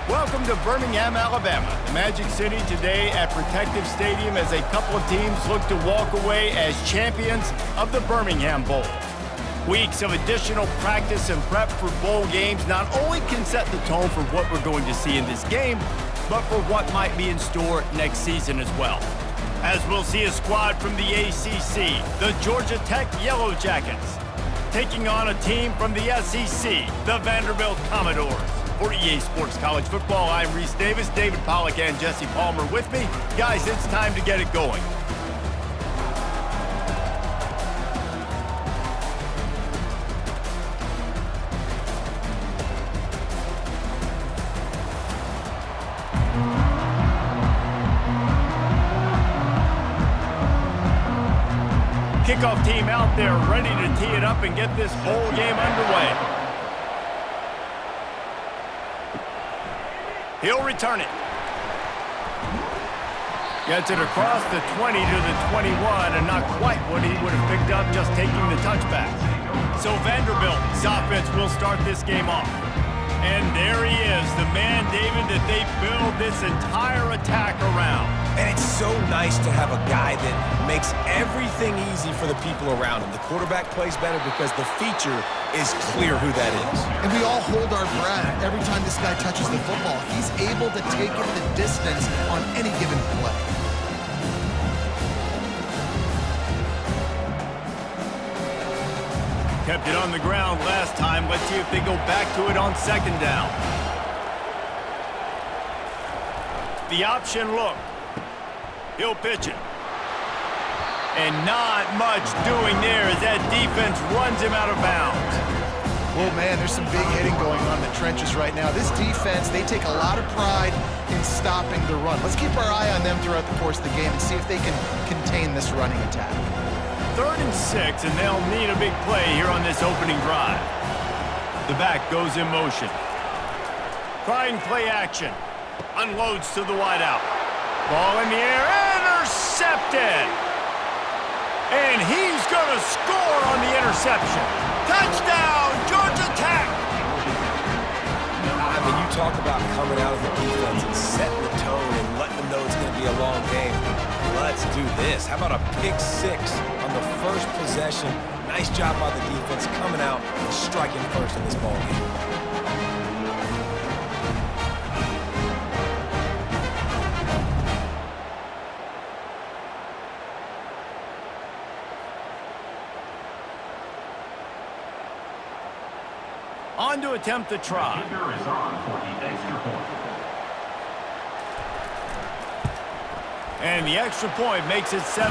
Welcome to Birmingham, Alabama, the Magic City today at Protective Stadium as a couple of teams look to walk away as champions of the Birmingham Bowl. Weeks of additional practice and prep for bowl games not only can set the tone for what we're going to see in this game, but for what might be in store next season as well. As we'll see a squad from the ACC, the Georgia Tech Yellow Jackets, taking on a team from the SEC, the Vanderbilt Commodores. For EA Sports College Football, I'm Reese Davis, David Pollack, and Jesse Palmer with me. Guys, it's time to get it going. Kickoff team out there ready to tee it up and get this bowl game underway. He'll return it. Gets it across the 20 to the 21, and not quite what he would have picked up just taking the touchback. So Vanderbilt's offense will start this game off. And there he is, the man, David, that they build this entire attack around. And it's so nice to have a guy that makes everything easy for the people around him. The quarterback plays better because the feature is clear who that is. And we all hold our breath every time this guy touches the football. He's able to take it the distance on any given play. Kept it on the ground last time. Let's see if they go back to it on second down. The option look. He'll pitch it. And not much doing there as that defense runs him out of bounds. Well, man, there's some big hitting going on in the trenches right now. This defense, they take a lot of pride in stopping the run. Let's keep our eye on them throughout the course of the game and see if they can contain this running attack. 3rd and 6, and they'll need a big play here on this opening drive. The back goes in motion. Trying play action. Unloads to the wideout. Ball in the air, intercepted! And he's going to score on the interception. Touchdown, Georgia Tech! I mean, you talk about coming out of the defense and setting the tone and letting them know it's going to be a long game. Let's do this. How about a pick 6 on the first possession? Nice job by the defense coming out and striking first in this ball game. On to attempt the try. And the extra point makes it 7-0.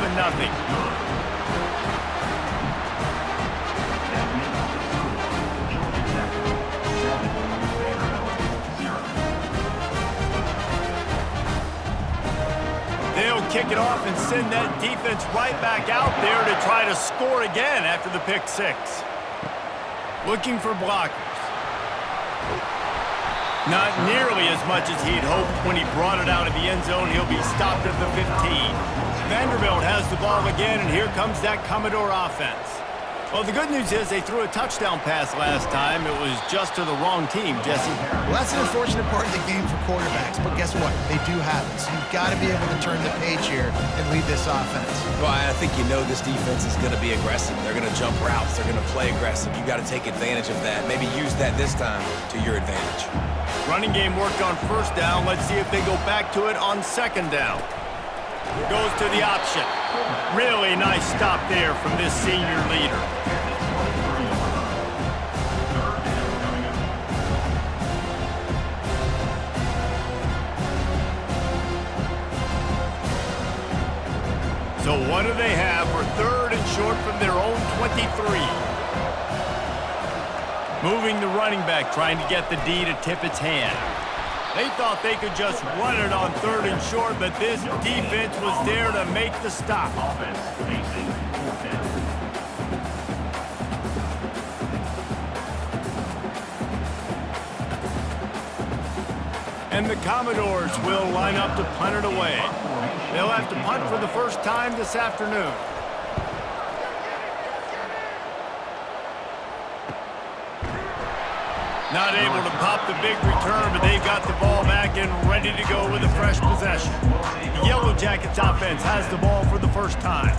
They'll kick it off and send that defense right back out there to try to score again after the pick 6. Looking for blockers. Not nearly as much as he'd hoped when he brought it out of the end zone. He'll be stopped at the 15. Vanderbilt has the ball again, and here comes that Commodore offense. Well, the good news is they threw a touchdown pass last time. It was just to the wrong team, Jesse. Well, that's an unfortunate part of the game for quarterbacks, but guess what? They do have it. So you've got to be able to turn the page here and lead this offense. Well, I think you know this defense is going to be aggressive. They're going to jump routes. They're going to play aggressive. You've got to take advantage of that. Maybe use that this time to your advantage. Running game worked on first down. Let's see if they go back to it on second down. Goes to the option. Really nice stop there from this senior leader. So what do they have for 3rd and short from their own 23? Moving the running back, trying to get the D to tip its hand. They thought they could just run it on 3rd and short, but this defense was there to make the stop. And the Commodores will line up to punt it away. They'll have to punt for the first time this afternoon. Not able to pop the big return, but they've got the ball back and ready to go with a fresh possession. The Yellow Jackets offense has the ball for the first time.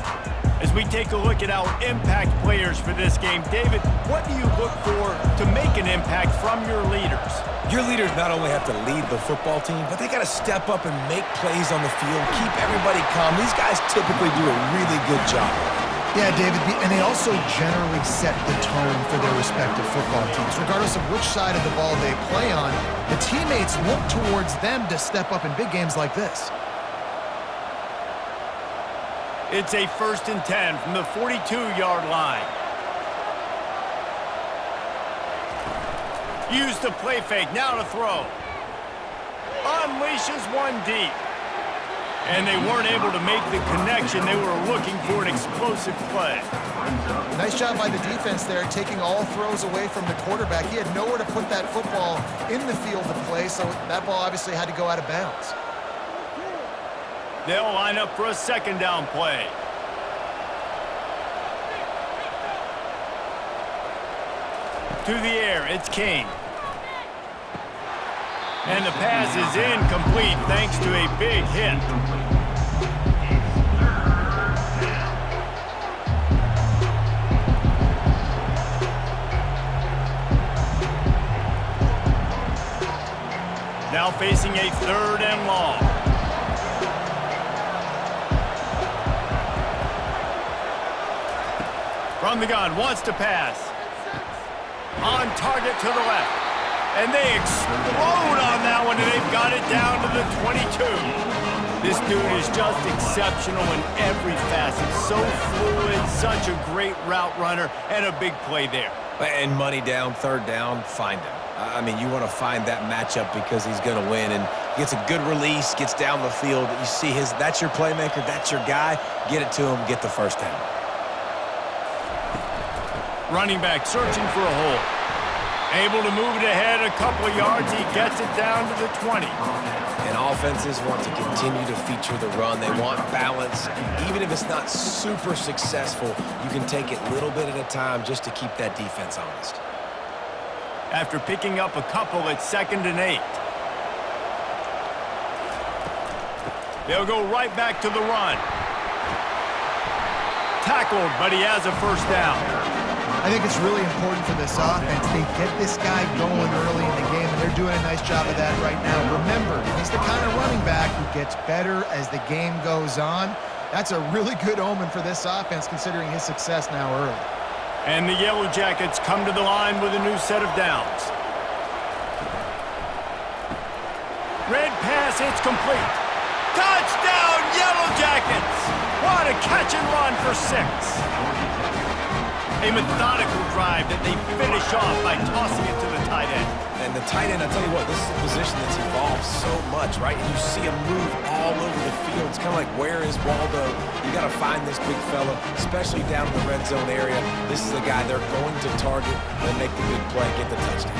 As we take a look at our impact players for this game, David, what do you look for to make an impact from your leaders? Your leaders not only have to lead the football team, but they got to step up and make plays on the field, keep everybody calm. These guys typically do a really good job. Yeah, David, and they also generally set the tone for their respective football teams. Regardless of which side of the ball they play on, the teammates look towards them to step up in big games like this. It's a 1st and 10 from the 42-yard line. Use the play fake, now to throw. Unleashes one deep. And they weren't able to make the connection. They were looking for an explosive play. Nice job by the defense there, taking all throws away from the quarterback. He had nowhere to put that football in the field to play, so that ball obviously had to go out of bounds. They'll line up for a 2nd down play. To the air, it's King. And the pass is incomplete thanks to a big hit. Now facing a 3rd and long. From the gun, wants to pass. On target to the left. And they explode on that one, and they've got it down to the 22. This dude is just exceptional in every facet. So fluid, such a great route runner, and a big play there. And money down, 3rd down, find him. I mean, you want to find that matchup because he's going to win, and gets a good release, gets down the field. You see that's your playmaker, that's your guy. Get it to him, get the 1st down. Running back searching for a hole. Able to move it ahead a couple of yards. He gets it down to the 20. And offenses want to continue to feature the run. They want balance. Even if it's not super successful, you can take it little bit at a time just to keep that defense honest. After picking up a couple, it's 2nd and 8. They'll go right back to the run. Tackled, but he has a 1st down. I think it's really important for this offense. They get this guy going early in the game, and they're doing a nice job of that right now. Remember, he's the kind of running back who gets better as the game goes on. That's a really good omen for this offense, considering his success now early. And the Yellow Jackets come to the line with a new set of downs. Red pass, it's complete. Touchdown, Yellow Jackets! What a catch and run for 6. A methodical drive that they finish off by tossing it to the tight end. And the tight end, I tell you what, this is a position that's evolved so much, right? And you see him move all over the field. It's kind of like, where is Waldo? You got to find this big fella, especially down in the red zone area. This is the guy they're going to target and make the big play, get the touchdown.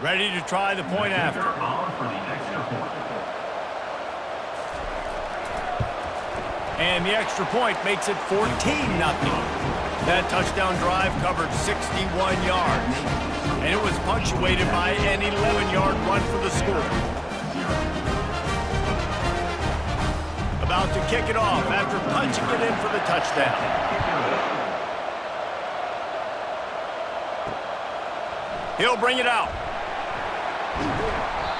Ready to try the point after. And the extra point makes it 14-0. That touchdown drive covered 61 yards. And it was punctuated by an 11-yard run for the score. About to kick it off after punching it in for the touchdown. He'll bring it out.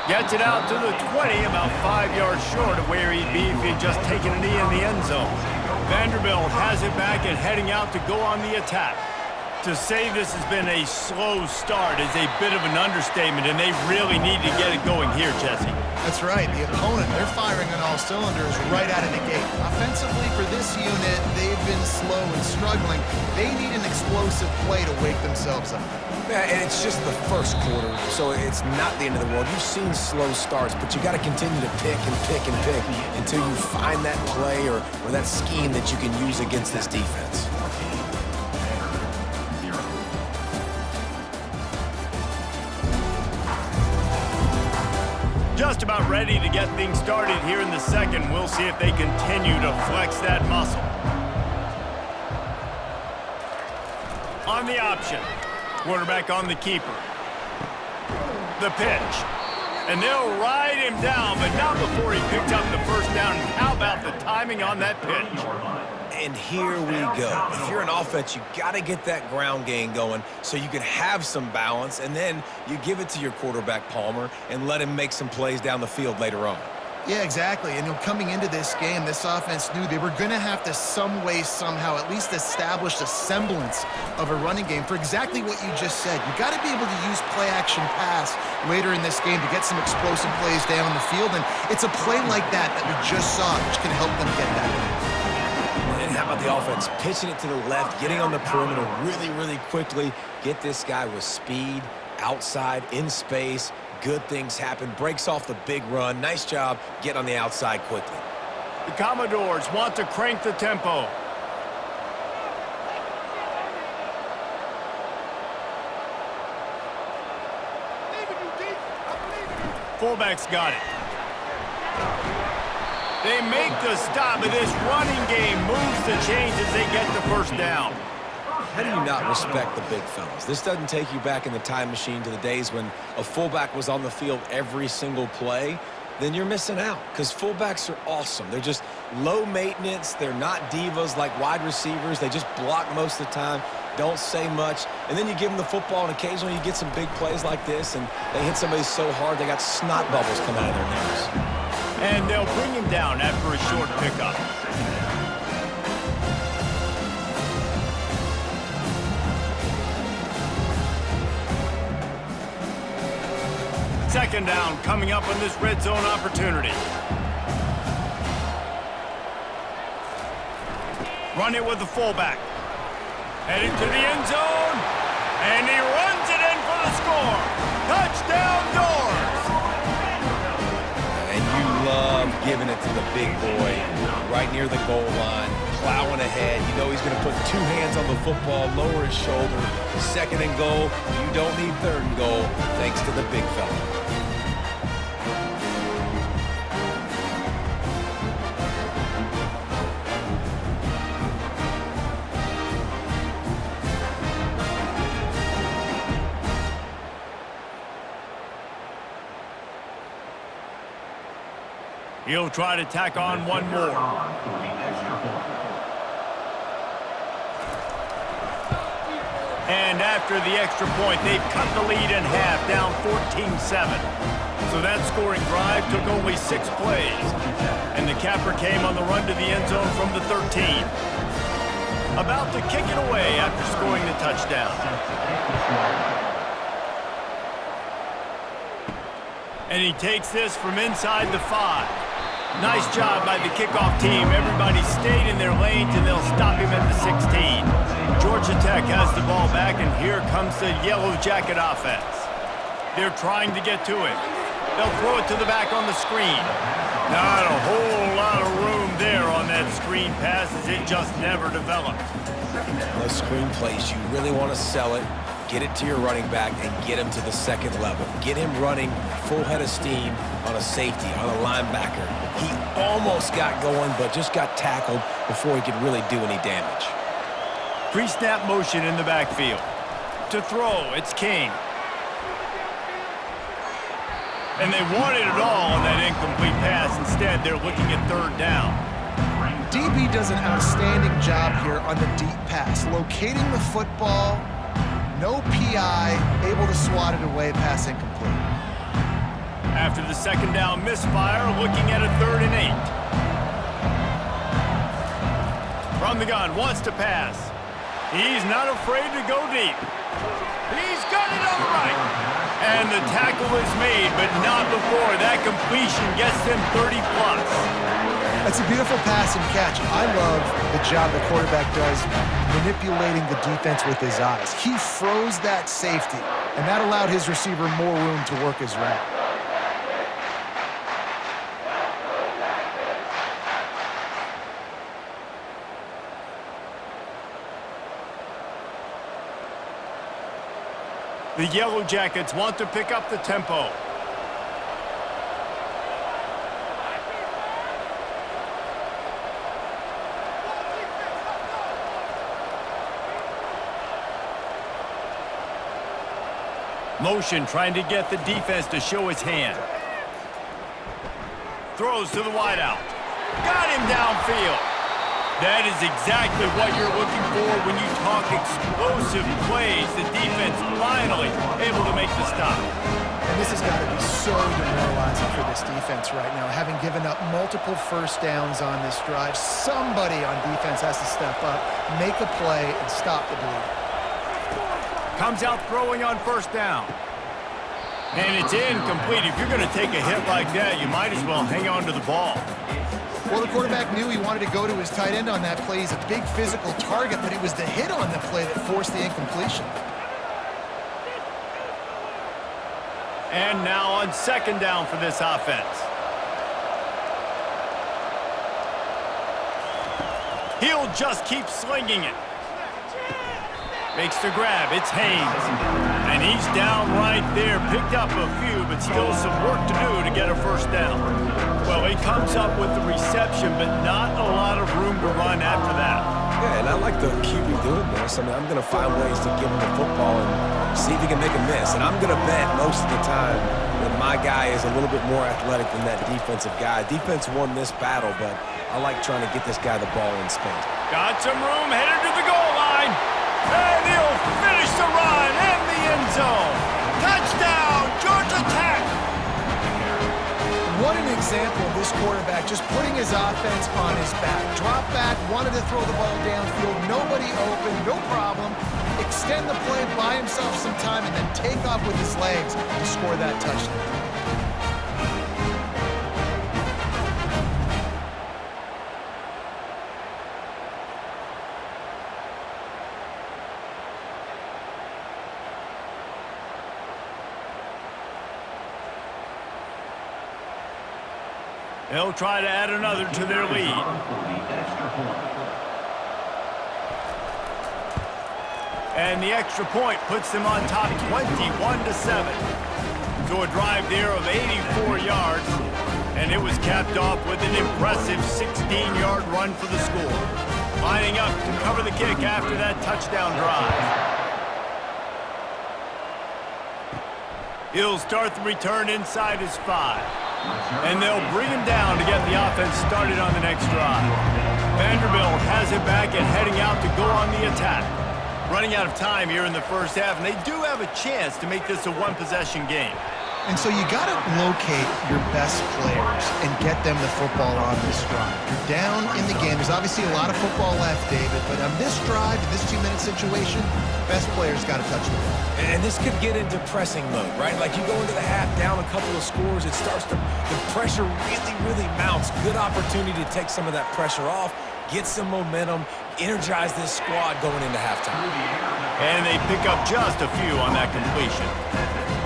Gets it out to the 20, about 5 yards short of where he'd be if he'd just taken a knee in the end zone. Vanderbilt has it back and heading out to go on the attack. To say this has been a slow start is a bit of an understatement, and they really need to get it going here, Jesse. That's right. The opponent, they're firing on all cylinders right out of the gate. Offensively for this unit, they've been slow and struggling. They need an explosive play to wake themselves up. Yeah, and it's just the first quarter, so it's not the end of the world. You've seen slow starts, but you got to continue to pick and pick and pick until you find that play or that scheme that you can use against this defense. Just about ready to get things started here in the second. We'll see if they continue to flex that muscle. On the option. Quarterback on the keeper. The pitch. And they'll ride him down, but not before he picked up the first down. And how about the timing on that pitch? And here we go. If you're an offense, you got to get that ground game going so you can have some balance, and then you give it to your quarterback, Palmer, and let him make some plays down the field later on. Yeah, exactly. And coming into this game, this offense knew they were going to have to some way, somehow, at least establish a semblance of a running game for exactly what you just said. You got to be able to use play-action pass later in this game to get some explosive plays down the field, and it's a play like that we just saw, which can help them get that going. And how about the offense? Pitching it to the left, getting on the perimeter really, really quickly. Get this guy with speed, outside, in space. Good things happen. Breaks off the big run. Nice job getting on the outside quickly. The Commodores want to crank the tempo. Fullback's got it. They make the stop, and this running game moves the chains as they get the first down. How do you not respect the big fellas? This doesn't take you back in the time machine to the days when a fullback was on the field every single play. Then you're missing out, because fullbacks are awesome. They're just low maintenance. They're not divas like wide receivers. They just block most of the time, don't say much. And then you give them the football, and occasionally you get some big plays like this, and they hit somebody so hard they got snot bubbles coming out of their nose. And they'll bring him down after a short pickup. Second down coming up on this red zone opportunity. Run it with the fullback. Headed to the end zone. And he runs it in for the score. Touchdown Doors. And you love giving it to the big boy right near the goal line, plowing ahead. You know he's going to put two hands on the football, lower his shoulder. Second and goal. You don't need third and goal thanks to the big fella. He'll try to tack on one more. And after the extra point, they've cut the lead in half, down 14-7. So that scoring drive took only 6 plays. And the capper came on the run to the end zone from the 13. About to kick it away after scoring the touchdown. And he takes this from inside the 5. Nice job by the kickoff team. Everybody stayed in their lanes, and they'll stop him at the 16. Georgia Tech has the ball back, and here comes the Yellow Jacket offense. They're trying to get to it. They'll throw it to the back on the screen. Not a whole lot of room there on that screen pass, as it just never developed. Those screen plays, you really want to sell it. Get it to your running back and get him to the second level. Get him running full head of steam on a safety, on a linebacker. He almost got going, but just got tackled before he could really do any damage. Pre-snap motion in the backfield. To throw, it's King. And they wanted it all on that incomplete pass. Instead, they're looking at third down. DB does an outstanding job here on the deep pass, locating the football. No PI, able to swat it away, pass incomplete. After the second down misfire, looking at a 3rd and 8. From the gun, wants to pass. He's not afraid to go deep. He's got it on the right. And the tackle is made, but not before that completion gets them 30-plus. That's a beautiful pass and catch. I love the job the quarterback does manipulating the defense with his eyes. He froze that safety, and that allowed his receiver more room to work his route. The Yellow Jackets want to pick up the tempo. Motion trying to get the defense to show his hand. Throws to the wideout. Got him downfield. That is exactly what you're looking for when you talk explosive plays. The defense finally able to make the stop. And this has got to be so demoralizing for this defense right now. Having given up multiple first downs on this drive, somebody on defense has to step up, make a play, and stop the bleed. Comes out throwing on first down. And it's incomplete. If you're going to take a hit like that, you might as well hang on to the ball. Well, the quarterback knew he wanted to go to his tight end on that play. He's a big physical target, but it was the hit on the play that forced the incompletion. And now on second down for this offense. He'll just keep slinging it. Makes the grab. It's Haynes. And he's down right there. Picked up a few, but still some work to do to get a first down. Well, he comes up with the reception, but not a lot of room to run after that. Yeah, and I like the QB doing this. I mean, I'm going to find ways to give him the football and see if he can make a miss. And I'm going to bet most of the time that my guy is a little bit more athletic than that defensive guy. Defense won this battle, but I like trying to get this guy the ball in space. Got some room, headed to the goal line. And he'll finish the run in the end zone. Touchdown, Georgia Tech. What an example of this quarterback just putting his offense on his back. Drop back, wanted to throw the ball downfield, nobody open, no problem. Extend the play, buy himself some time, and then take off with his legs to score that touchdown. They'll try to add another to their lead. And the extra point puts them on top 21-7. So a drive there of 84 yards, and it was capped off with an impressive 16-yard run for the score. Lining up to cover the kick after that touchdown drive. He'll start the return inside his 5. And they'll bring him down to get the offense started on the next drive. Vanderbilt has it back and heading out to go on the attack. Running out of time here in the first half, and they do have a chance to make this a one-possession game. And so you got to locate your best players and get them the football on this drive. You're down in the game. There's obviously a lot of football left, David, but on this drive, this 2-minute situation, best players got to touch the ball. And this could get into pressing mode, right? Like you go into the half down a couple of scores, it starts to, the pressure really mounts. Good opportunity to take some of that pressure off, get some momentum, energize this squad going into halftime. And they pick up just a few on that completion.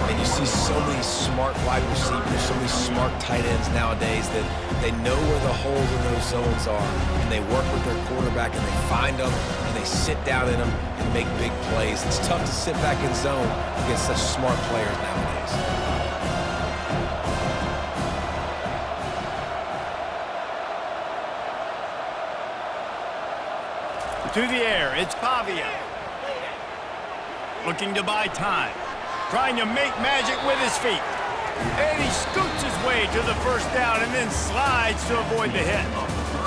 And you see so many smart wide receivers, so many smart tight ends nowadays that they know where the holes in those zones are, and they work with their quarterback, and they find them, and they sit down in them and make big plays. It's tough to sit back in zone against such smart players nowadays. To the air, it's Pavia. Looking to buy time. Trying to make magic with his feet. And he scoots his way to the first down and then slides to avoid the hit.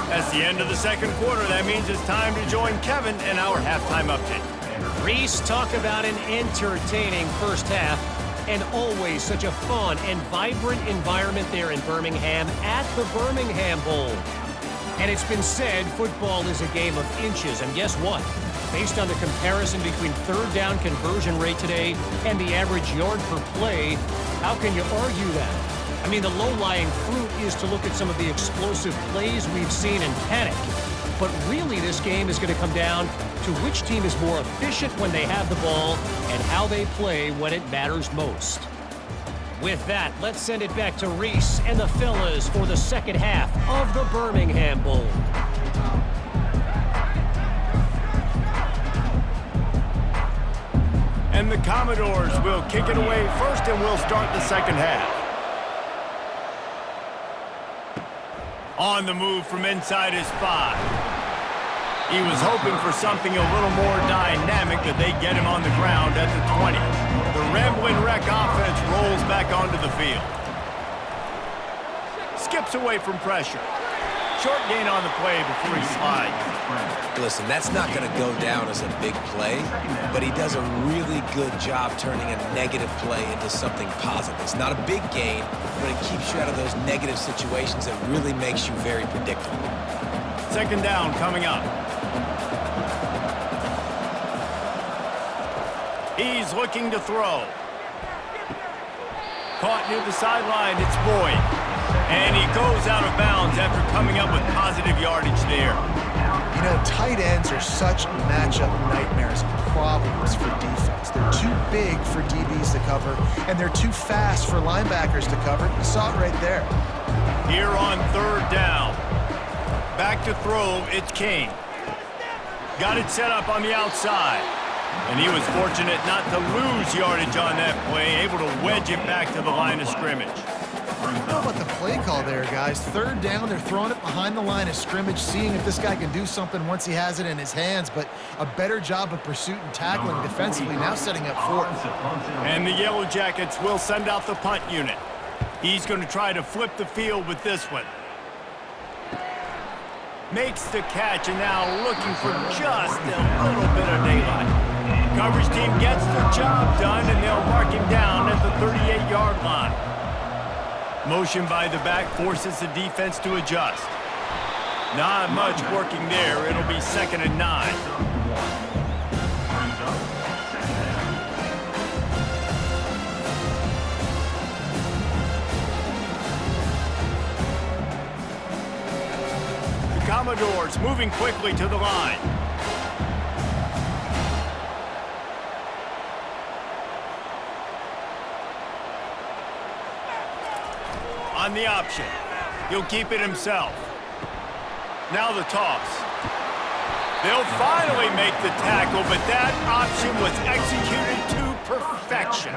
That's the end of the second quarter. That means it's time to join Kevin in our halftime update. Reese, talk about an entertaining first half. And always such a fun and vibrant environment there in Birmingham at the Birmingham Bowl. And it's been said football is a game of inches. And guess what? Based on the comparison between third down conversion rate today and the average yard per play, how can you argue that? I mean, the low-lying fruit is to look at some of the explosive plays we've seen and panic. But really, this game is going to come down to which team is more efficient when they have the ball and how they play when it matters most. With that, let's send it back to Reese and the fellas for the second half of the Birmingham Bowl. And the Commodores will kick it away first, and we'll start the second half. On the move from inside his 5. He was hoping for something a little more dynamic, but they get him on the ground at the 20. The Ramblin' Wreck offense rolls back onto the field. Skips away from pressure. Short gain on the play before he slides. Listen, that's not going to go down as a big play, but he does a really good job turning a negative play into something positive. It's not a big gain, but it keeps you out of those negative situations and really makes you very predictable. Second down coming up. He's looking to throw. Caught near the sideline, it's Boyd. And he goes out of bounds after coming up with positive yardage there. You know, tight ends are such matchup nightmares and problems for defense. They're too big for DBs to cover, and they're too fast for linebackers to cover. You saw it right there. Here on third down. Back to throw, it's King. Got it set up on the outside. And he was fortunate not to lose yardage on that play, able to wedge it back to the line of scrimmage. I don't know about the play call there, guys. Third down, they're throwing it behind the line of scrimmage, seeing if this guy can do something once he has it in his hands, but a better job of pursuit and tackling defensively, now setting up fourth. And the Yellow Jackets will send out the punt unit. He's going to try to flip the field with this one. Makes the catch, and now looking for just a little bit of daylight. Coverage team gets the job done, and they'll mark him down at the 38-yard line. Motion by the back forces the defense to adjust. Not much working there. It'll be 2nd and 9. The Commodores moving quickly to the line. On the option. He'll keep it himself. Now the toss. They'll finally make the tackle, but that option was executed to perfection.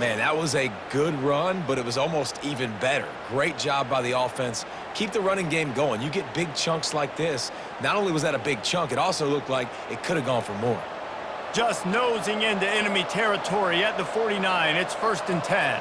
Man, that was a good run, but it was almost even better. Great job by the offense. Keep the running game going. You get big chunks like this. Not only was that a big chunk, it also looked like it could have gone for more. Just nosing into enemy territory at the 49. It's 1st and 10.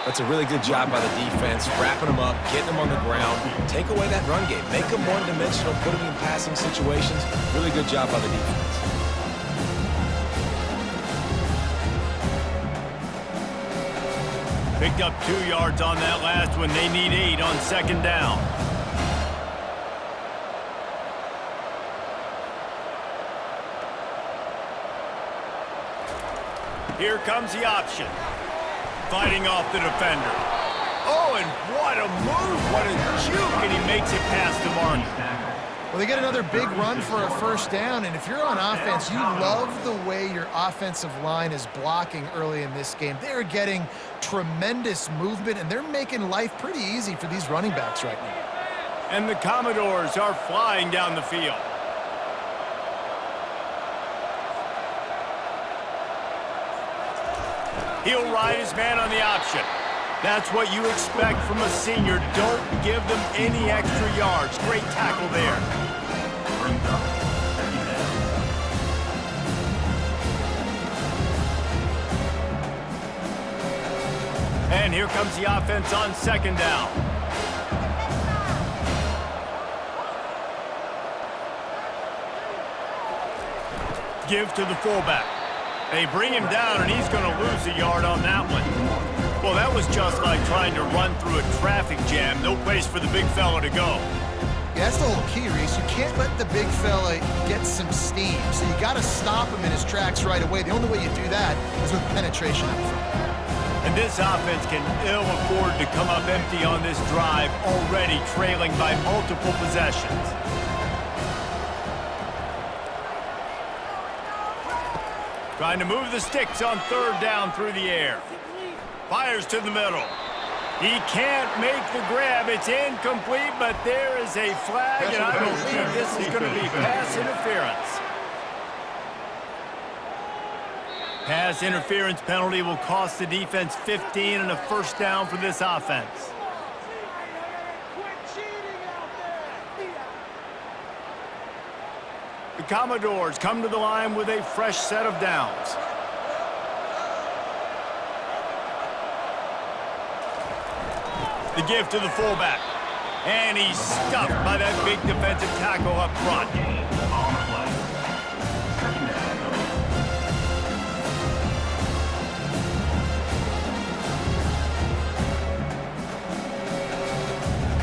That's a really good job by the defense, wrapping them up, getting them on the ground. Take away that run game. Make them one-dimensional, put them in passing situations. Really good job by the defense. Picked up 2 yards on that last one. They need 8 on 2nd down. Here comes the option. Fighting off the defender. Oh, and what a move, what a juke, and he makes it past the mark. Well, they get another big run for a 1st down, and if you're on offense, you love the way your offensive line is blocking early in this game. They're getting tremendous movement, and they're making life pretty easy for these running backs right now. And the Commodores are flying down the field. He'll ride his man on the option. That's what you expect from a senior. Don't give them any extra yards. Great tackle there. And here comes the offense on 2nd down. Give to the fullback. They bring him down, and he's going to lose a yard on that one. Well, that was just like trying to run through a traffic jam. No place for the big fella to go. Yeah, that's the whole key, Reese. You can't let the big fella get some steam. So you got to stop him in his tracks right away. The only way you do that is with penetration up front. And this offense can ill afford to come up empty on this drive, already trailing by multiple possessions. Trying to move the sticks on 3rd down through the air. Fires to the middle. He can't make the grab. It's incomplete, but there is a flag, and I believe this is going to be pass interference. Pass interference penalty will cost the defense 15 and a first down for this offense. The Commodores come to the line with a fresh set of downs. The give to the fullback. And he's stuffed by that big defensive tackle up front.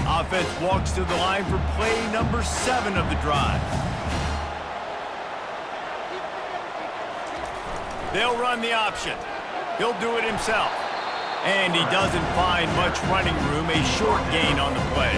Offense walks to the line for play number 7 of the drive. They'll run the option. He'll do it himself. And he doesn't find much running room, a short gain on the play.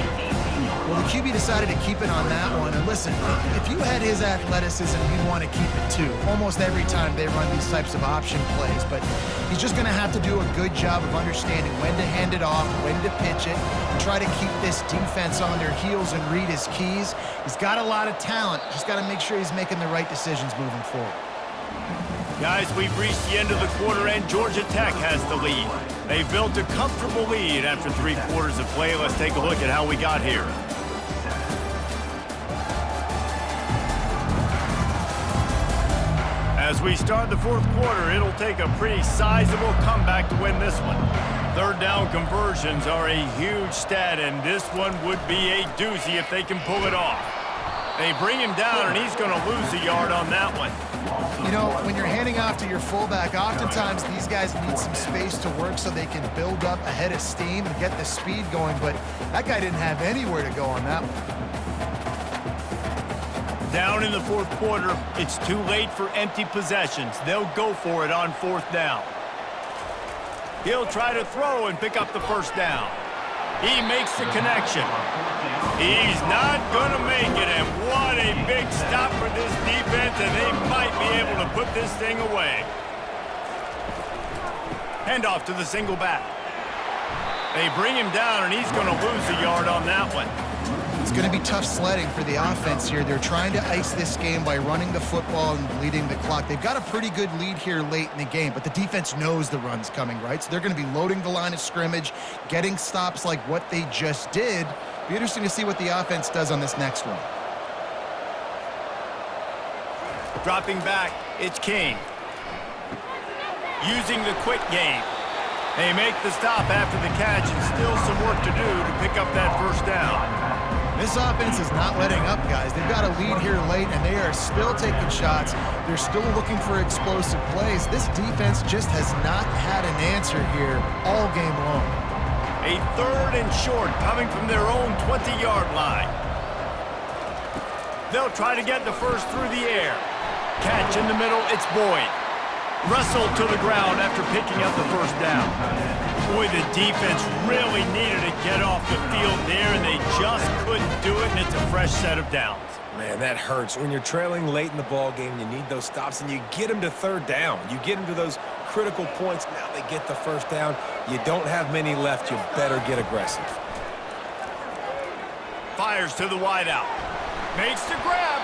Well, the QB decided to keep it on that one. And listen, if you had his athleticism, you'd want to keep it too. Almost every time they run these types of option plays. But he's just going to have to do a good job of understanding when to hand it off, when to pitch it, and try to keep this defense on their heels and read his keys. He's got a lot of talent. Just got to make sure he's making the right decisions moving forward. Guys, we've reached the end of the quarter, and Georgia Tech has the lead. They've built a comfortable lead after 3 quarters of play. Let's take a look at how we got here. As we start the 4th quarter, it'll take a pretty sizable comeback to win this one. 3rd down conversions are a huge stat, and this one would be a doozy if they can pull it off. They bring him down, and he's going to lose a yard on that one. You know, when you're handing off to your fullback, oftentimes these guys need some space to work so they can build up a head of steam and get the speed going, but that guy didn't have anywhere to go on that one. Down in the 4th quarter, it's too late for empty possessions. They'll go for it on 4th down. He'll try to throw and pick up the first down. He makes the connection. He's not going to make it, and what a big stop for this defense, and they might be able to put this thing away. Handoff to the single back. They bring him down, and he's going to lose a yard on that one. It's going to be tough sledding for the offense here. They're trying to ice this game by running the football and bleeding the clock. They've got a pretty good lead here late in the game, but the defense knows the run's coming, right? So they're going to be loading the line of scrimmage, getting stops like what they just did. Be interesting to see what the offense does on this next one. Dropping back, it's King. Using the quick game. They make the stop after the catch, and still some work to do to pick up that first down. This offense is not letting up, guys. They've got a lead here late, and they are still taking shots. They're still looking for explosive plays. This defense just has not had an answer here all game long. A 3rd and short coming from their own 20-yard line. They'll try to get the first through the air. Catch in the middle, it's Boyd. Wrestled to the ground after picking up the first down. Boy, the defense really needed to get off the field there, and they just couldn't do it, and it's a fresh set of downs. Man, that hurts. When you're trailing late in the ball game, you need those stops, and you get them to 3rd down. You get them to those critical points. Now they get the first down. You don't have many left. You better get aggressive. Fires to the wideout. Makes the grab.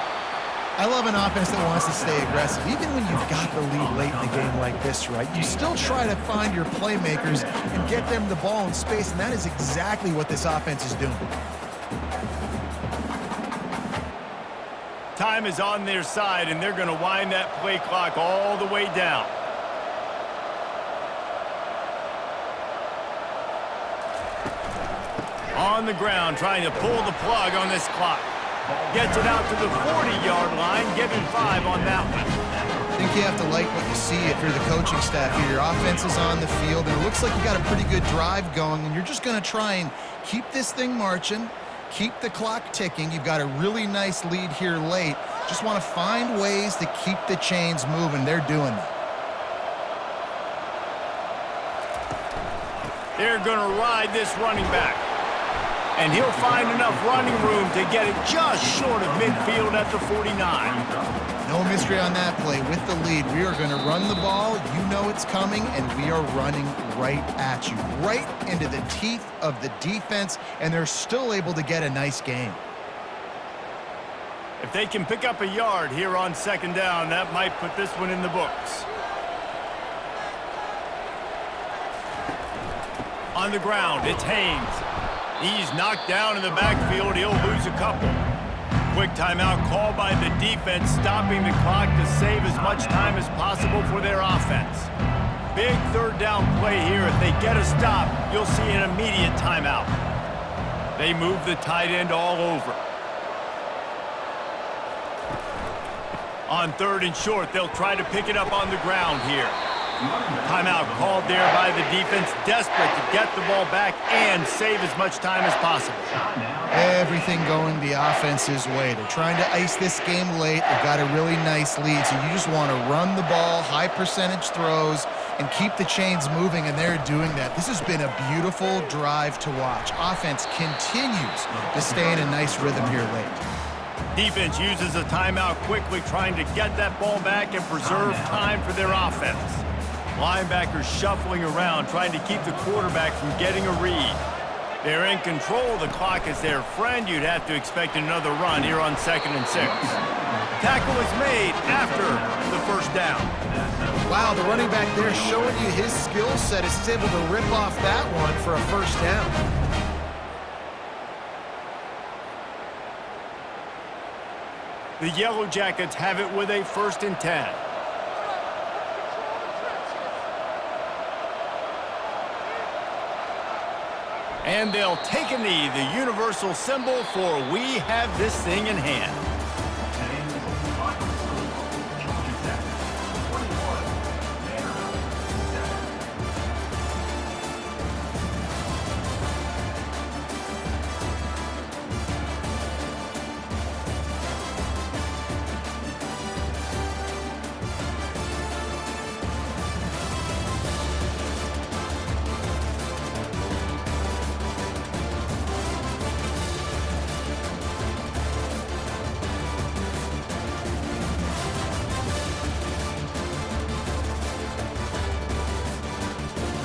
I love an offense that wants to stay aggressive. Even when you've got the lead late in the game like this, right, you still try to find your playmakers and get them the ball in space, and that is exactly what this offense is doing. Time is on their side, and they're going to wind that play clock all the way down. On the ground, trying to pull the plug on this clock. Gets it out to the 40-yard line, giving 5 on that one. I think you have to like what you see if you're the coaching staff here. Your offense is on the field, and it looks like you got a pretty good drive going, and you're just going to try and keep this thing marching, keep the clock ticking. You've got a really nice lead here late. Just want to find ways to keep the chains moving. They're doing that. They're going to ride this running back. And he'll find enough running room to get it just short of midfield at the 49. No mystery on that play. With the lead, we are going to run the ball. You know it's coming, and we are running right at you, right into the teeth of the defense, and they're still able to get a nice gain. If they can pick up a yard here on 2nd down, that might put this one in the books. On the ground, it's Haynes. He's knocked down in the backfield. He'll lose a couple. Quick timeout called by the defense, stopping the clock to save as much time as possible for their offense. Big third down play here. If they get a stop, you'll see an immediate timeout. They move the tight end all over. On 3rd and short, they'll try to pick it up on the ground here. Timeout called there by the defense, desperate to get the ball back and save as much time as possible. Everything going the offense's way. They're trying to ice this game late. They've got a really nice lead, so you just want to run the ball, high percentage throws, and keep the chains moving, and they're doing that. This has been a beautiful drive to watch. Offense continues to stay in a nice rhythm here late. Defense uses a timeout quickly, trying to get that ball back and preserve time for their offense. Linebackers shuffling around, trying to keep the quarterback from getting a read. They're in control of the clock as their friend. You'd have to expect another run here on 2nd and 6. Tackle is made after the first down. Wow, the running back there showing you his skill set is able to rip off that one for a first down. The Yellow Jackets have it with a 1st and 10. And they'll take a knee, the universal symbol for we have this thing in hand.